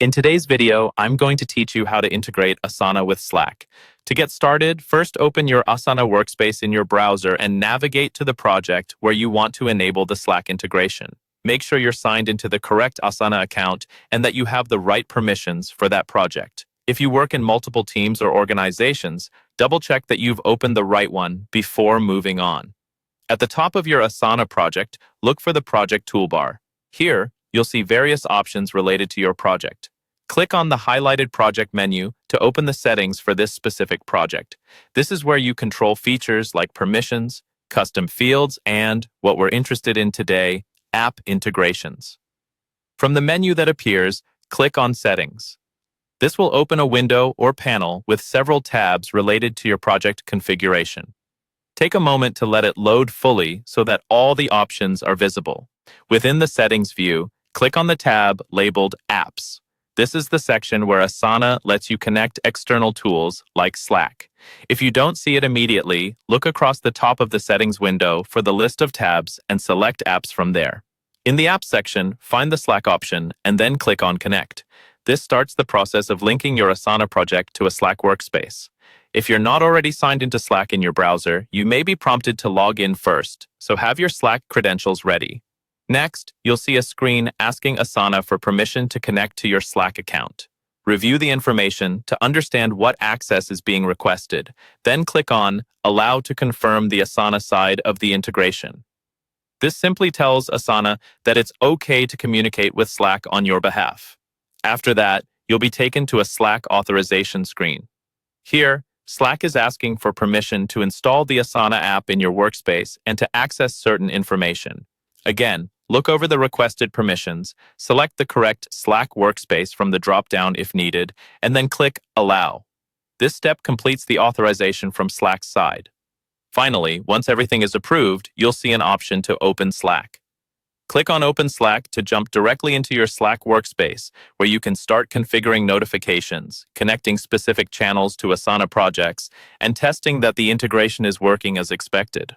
In today's video, I'm going to teach you how to integrate Asana with Slack. To get started, first open your Asana workspace in your browser and navigate to the project where you want to enable the Slack integration. Make sure you're signed into the correct Asana account and that you have the right permissions for that project. If you work in multiple teams or organizations, double-check that you've opened the right one before moving on. At the top of your Asana project, look for the project toolbar. Here, you'll see various options related to your project. Click on the highlighted project menu to open the settings for this specific project. This is where you control features like permissions, custom fields, and, what we're interested in today, app integrations. From the menu that appears, click on Settings. This will open a window or panel with several tabs related to your project configuration. Take a moment to let it load fully so that all the options are visible. Within the Settings view, click on the tab labeled Apps. This is the section where Asana lets you connect external tools like Slack. If you don't see it immediately, look across the top of the Settings window for the list of tabs and select Apps from there. In the Apps section, find the Slack option and then click on Connect. This starts the process of linking your Asana project to a Slack workspace. If you're not already signed into Slack in your browser, you may be prompted to log in first, so have your Slack credentials ready. Next, you'll see a screen asking Asana for permission to connect to your Slack account. Review the information to understand what access is being requested, then click on Allow to confirm the Asana side of the integration. This simply tells Asana that it's okay to communicate with Slack on your behalf. After that, you'll be taken to a Slack authorization screen. Here, Slack is asking for permission to install the Asana app in your workspace and to access certain information. Again, look over the requested permissions, select the correct Slack workspace from the drop-down if needed, and then click Allow. This step completes the authorization from Slack's side. Finally, once everything is approved, you'll see an option to open Slack. Click on Open Slack to jump directly into your Slack workspace, where you can start configuring notifications, connecting specific channels to Asana projects, and testing that the integration is working as expected.